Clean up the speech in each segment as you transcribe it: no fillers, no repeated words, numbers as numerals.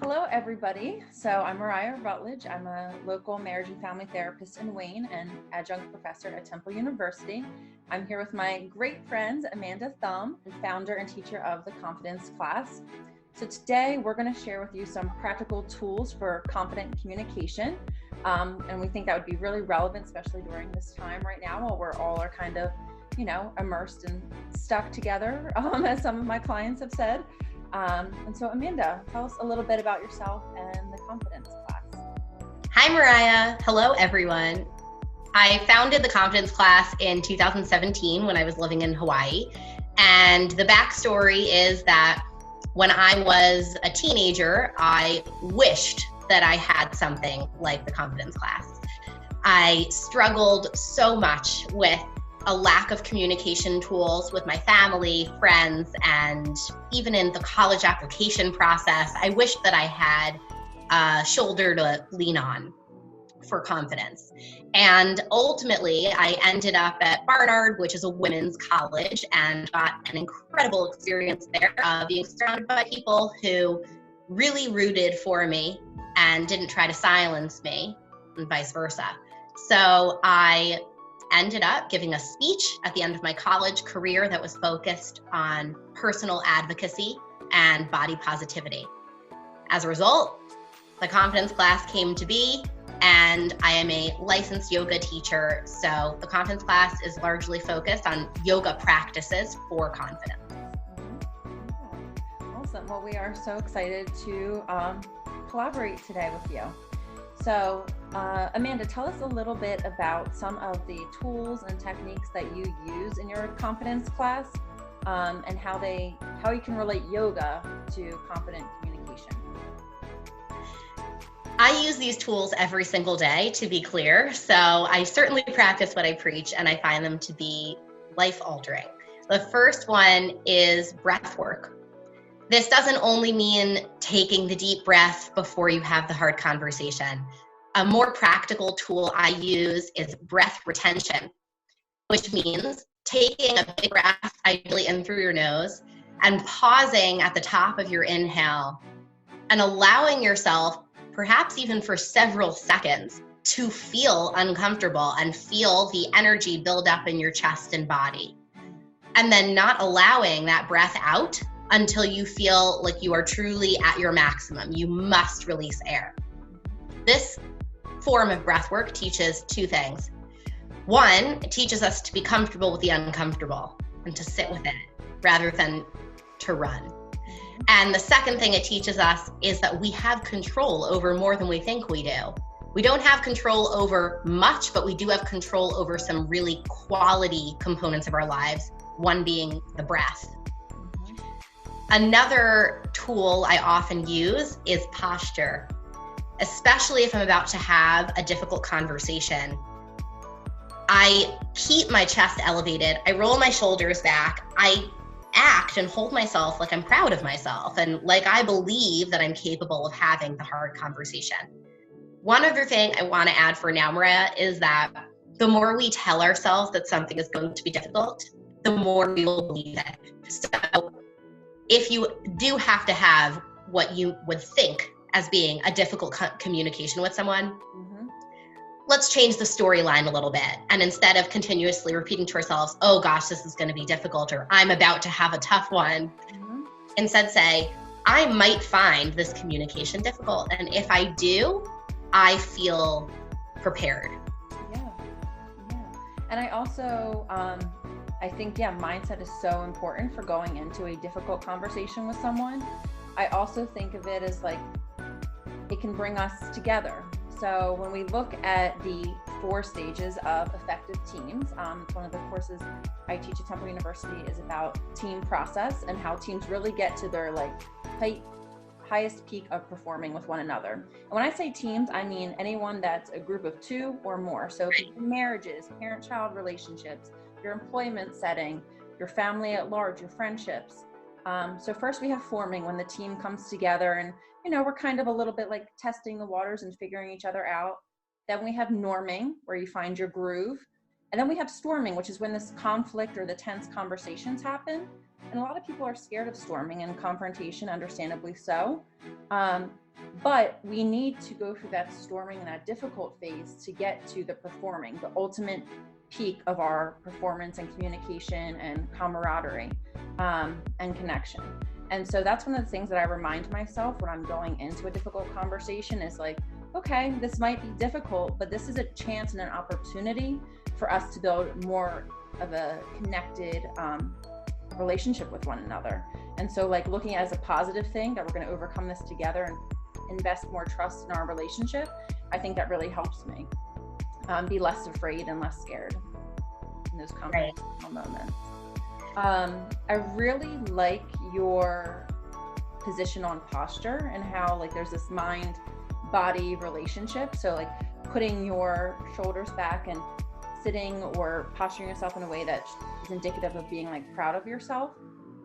Hello, everybody. So I'm Miriah Rutledge. I'm a local marriage and family therapist in Wayne and adjunct professor at Temple University. I'm here with my great friends, Amanda Thum, and founder and teacher of the Confidence class. So today we're going to share with you some practical tools for confident communication. And we think that would be really relevant, especially during this time right now while we're all are kind of, immersed and stuck together, as some of my clients have said. And so Amanda, tell us a little bit about yourself and the Confidence class. Hi, Miriah. Hello, everyone. I founded the Confidence class in 2017 when I was living in Hawaii. And the backstory is that when I was a teenager, I wished that I had something like the Confidence class. I struggled so much with a lack of communication tools with my family, friends, and even in the college application process, I wished that I had a shoulder to lean on for confidence. And ultimately, I ended up at Barnard, which is a women's college, and got an incredible experience there, being surrounded by people who really rooted for me and didn't try to silence me, and vice versa. So I ended up giving a speech at the end of my college career that was focused on personal advocacy and body positivity. As a result, the Confidence class came to be, and I am a licensed yoga teacher. So the Confidence class is largely focused on yoga practices for confidence. Awesome. Well, we are so excited to collaborate today with you. So Amanda, tell us a little bit about some of the tools and techniques that you use in your Confidence class, and how you can relate yoga to confident communication. I use these tools every single day, to be clear. So I certainly practice what I preach, and I find them to be life-altering. The first one is breath work. This doesn't only mean taking the deep breath before you have the hard conversation. A more practical tool I use is breath retention, which means taking a big breath, ideally in through your nose, and pausing at the top of your inhale and allowing yourself, perhaps even for several seconds, to feel uncomfortable and feel the energy build up in your chest and body. And then not allowing that breath out until you feel like you are truly at your maximum. You must release air. This form of breath work teaches two things. One, it teaches us to be comfortable with the uncomfortable and to sit with it rather than to run. And the second thing it teaches us is that we have control over more than we think we do. We don't have control over much, but we do have control over some really quality components of our lives, one being the breath. Another tool I often use is posture, especially if I'm about to have a difficult conversation. I keep my chest elevated, I roll my shoulders back, I act and hold myself like I'm proud of myself and like I believe that I'm capable of having the hard conversation. One other thing I want to add for now, Miriah, is that the more we tell ourselves that something is going to be difficult, the more we will believe it. So if you do have to have what you would think as being a difficult communication with someone, let's change the storyline a little bit. And instead of continuously repeating to ourselves, oh gosh, this is going to be difficult, or I'm about to have a tough one, instead say, I might find this communication difficult. And if I do, I feel prepared. Yeah. And I also, I think, mindset is so important for going into a difficult conversation with someone. I also think of it as like, it can bring us together. So when we look at the 4 stages of effective teams, one of the courses I teach at Temple University is about team process and how teams really get to their highest peak of performing with one another. And when I say teams, I mean anyone that's a group of 2 or more. So marriages, parent-child relationships, your employment setting, your family at large, your friendships. So first we have forming, when the team comes together and, we're kind of a little bit like testing the waters and figuring each other out. Then we have norming, where you find your groove. And then we have storming, which is when this conflict or the tense conversations happen. And a lot of people are scared of storming and confrontation, understandably so. But we need to go through that storming and that difficult phase to get to the performing, the ultimate peak of our performance and communication and camaraderie and connection. And so that's one of the things that I remind myself when I'm going into a difficult conversation is like, okay, this might be difficult, but this is a chance and an opportunity for us to build more of a connected relationship with one another. And so like looking at it as a positive thing that we're going to overcome this together and invest more trust in our relationship, I think that really helps me be less afraid and less scared in those conversational moments. I really like your position on posture and how like there's this mind body relationship. So like putting your shoulders back and sitting or posturing yourself in a way that is indicative of being like proud of yourself.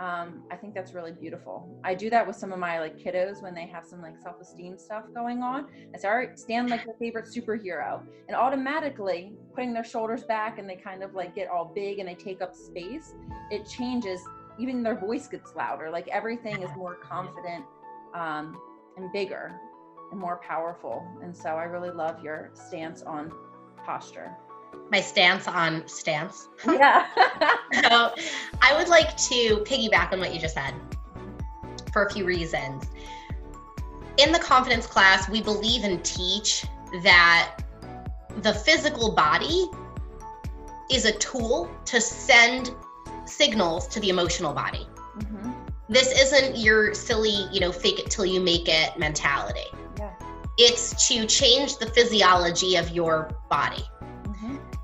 I think that's really beautiful. I do that with some of my like kiddos when they have some like self-esteem stuff going on. I say, all right, stand like your favorite superhero, and automatically putting their shoulders back and they kind of like get all big and they take up space. It changes, even their voice gets louder, like everything is more confident and bigger and more powerful. And so I really love your stance on posture. My stance on stance. Yeah. So I would like to piggyback on what you just said for a few reasons. In the confidence class, we believe and teach that the physical body is a tool to send signals to the emotional body. Mm-hmm. This isn't your silly, fake it till you make it mentality. Yeah. It's to change the physiology of your body.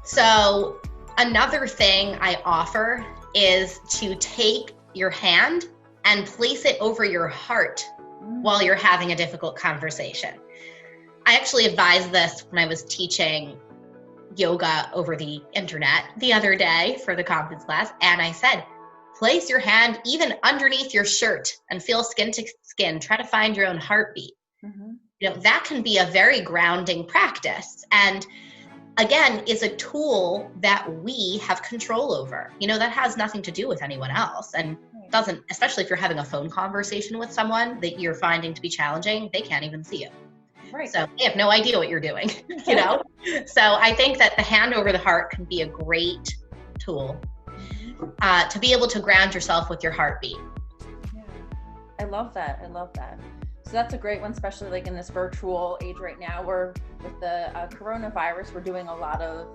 So another thing I offer is to take your hand and place it over your heart while you're having a difficult conversation. I actually advised this when I was teaching yoga over the internet the other day for the confidence class. And I said, place your hand even underneath your shirt and feel skin to skin. Try to find your own heartbeat. Mm-hmm. That can be a very grounding practice. And again, is a tool that we have control over. That has nothing to do with anyone else, and doesn't, especially if you're having a phone conversation with someone that you're finding to be challenging, they can't even see you. Right. So they have no idea what you're doing, So I think that the hand over the heart can be a great tool to be able to ground yourself with your heartbeat. Yeah. I love that. So that's a great one, especially like in this virtual age right now. We're with the coronavirus, we're doing a lot of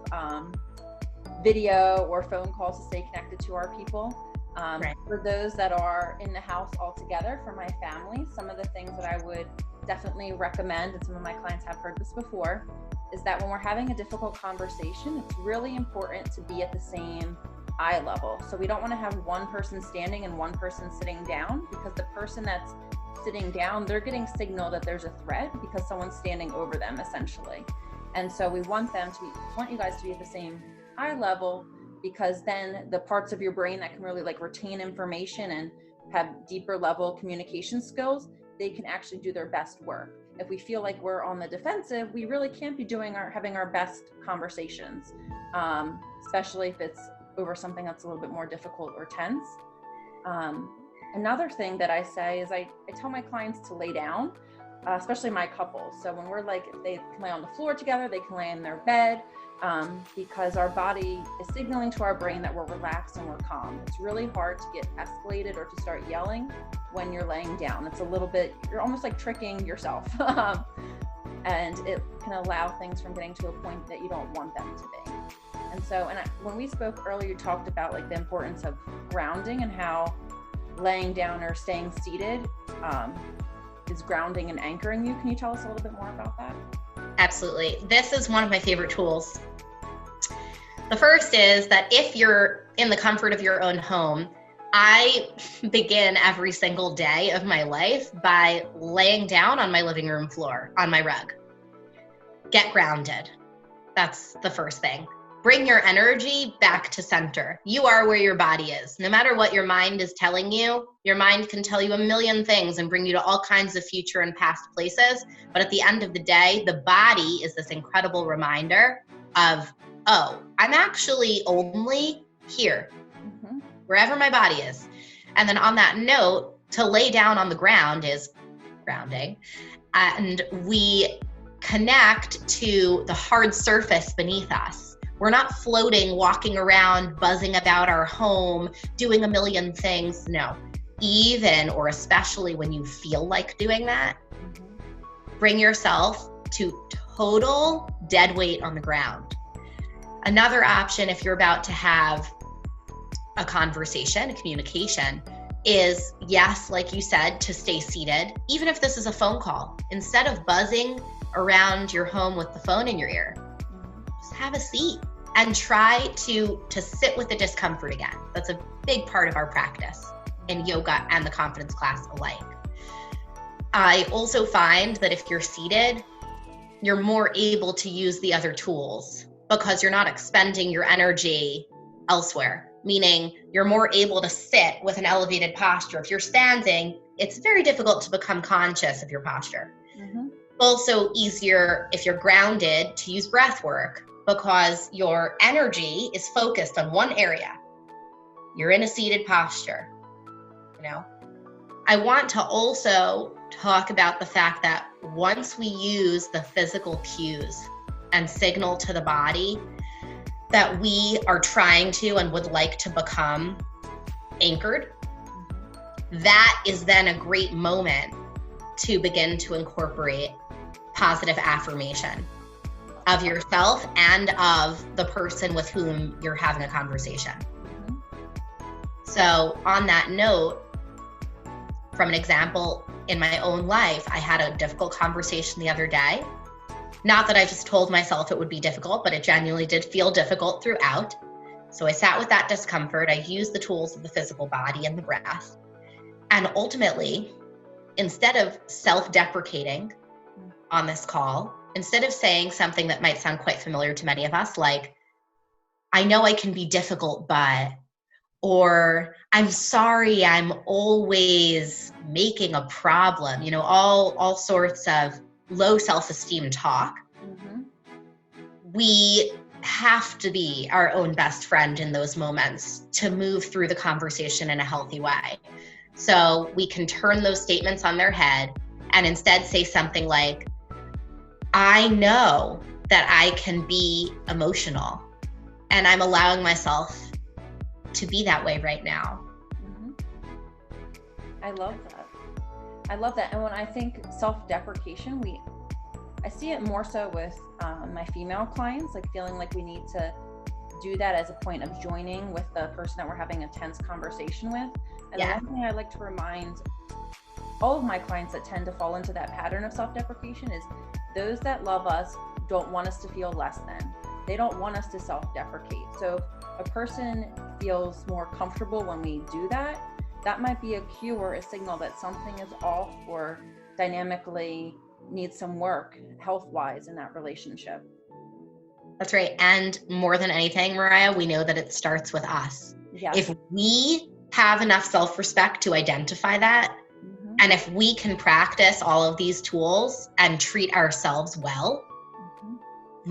video or phone calls to stay connected to our people. Right. For those that are in the house all together, for my family, some of the things that I would definitely recommend, and some of my clients have heard this before, is that when we're having a difficult conversation, it's really important to be at the same eye level. So we don't want to have one person standing and one person sitting down, because the person that's sitting down, they're getting signal that there's a threat because someone's standing over them essentially. And so we want you guys to be at the same eye level, because then the parts of your brain that can really like retain information and have deeper level communication skills, they can actually do their best work. If we feel like we're on the defensive, we really can't be having our best conversations, especially if it's over something that's a little bit more difficult or tense. Another thing that I say is I tell my clients to lay down, especially my couples. So when we're like, if they can lay on the floor together, they can lay in their bed, because our body is signaling to our brain that we're relaxed and we're calm. It's really hard to get escalated or to start yelling when you're laying down. It's a little bit, you're almost like tricking yourself. And it can allow things from getting to a point that you don't want them to be. And so, when we spoke earlier, you talked about like the importance of grounding and how laying down or staying seated is grounding and anchoring you. Can you tell us a little bit more about that? Absolutely. This is one of my favorite tools. The first is that if you're in the comfort of your own home, I begin every single day of my life by laying down on my living room floor, on my rug. Get grounded. That's the first thing. Bring your energy back to center. You are where your body is. No matter what your mind is telling you, your mind can tell you a million things and bring you to all kinds of future and past places. But at the end of the day, the body is this incredible reminder of oh, I'm actually only here, wherever my body is. And then on that note, to lay down on the ground is grounding. And we connect to the hard surface beneath us. We're not floating, walking around, buzzing about our home, doing a million things. No. Even or especially when you feel like doing that, bring yourself to total dead weight on the ground. Another option, if you're about to have a conversation, a communication, is, yes, like you said, to stay seated. Even if this is a phone call, instead of buzzing around your home with the phone in your ear, just have a seat and try to sit with the discomfort again. That's a big part of our practice in yoga and the confidence class alike. I also find that if you're seated, you're more able to use the other tools because you're not expending your energy elsewhere, meaning you're more able to sit with an elevated posture. If you're standing, it's very difficult to become conscious of your posture. Also easier if you're grounded to use breath work because your energy is focused on one area. You're in a seated posture, you know. I want to also talk about the fact that once we use the physical cues and signal to the body that we are trying to and would like to become anchored, that is then a great moment to begin to incorporate positive affirmation of yourself and of the person with whom you're having a conversation. So on that note, from an example in my own life, I had a difficult conversation the other day. Not that I just told myself it would be difficult, but it genuinely did feel difficult throughout. So I sat with that discomfort. I used the tools of the physical body and the breath. And ultimately, instead of self-deprecating on this call, instead of saying something that might sound quite familiar to many of us, like, I know I can be difficult, but, or I'm sorry, I'm always making a problem, you know, all sorts of low self-esteem talk. We have to be our own best friend in those moments to move through the conversation in a healthy way. So we can turn those statements on their head and instead say something like, I know that I can be emotional and I'm allowing myself to be that way right now. I love that. I love that. And when I think self-deprecation, I see it more so with my female clients, like feeling like we need to do that as a point of joining with the person that we're having a tense conversation with. And the one thing I like to remind all of my clients that tend to fall into that pattern of self-deprecation is those that love us don't want us to feel less than. They don't want us to self-deprecate. So if a person feels more comfortable when we do that, that might be a cue or a signal that something is off or dynamically needs some work health-wise in that relationship. That's right. And more than anything, Miriah, we know that it starts with us. Yes. If we have enough self-respect to identify that, and if we can practice all of these tools and treat ourselves well,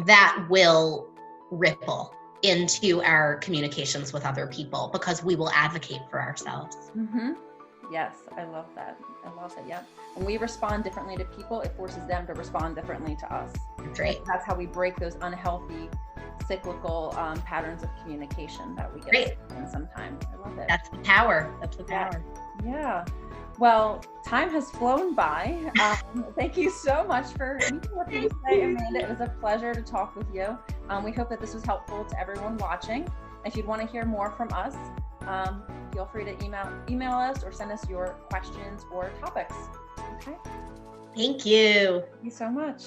that will ripple into our communications with other people because we will advocate for ourselves. Yes, I love that. Yeah. When we respond differently to people, it forces them to respond differently to us. That's right. That's how we break those unhealthy, cyclical patterns of communication that we get in sometimes. I love it. That's the power. Yeah. Well, time has flown by. Thank you so much for meeting with me today, Amanda. It was a pleasure to talk with you. We hope that this was helpful to everyone watching. If you'd want to hear more from us, feel free to email us or send us your questions or topics. Okay. Thank you. Thank you so much.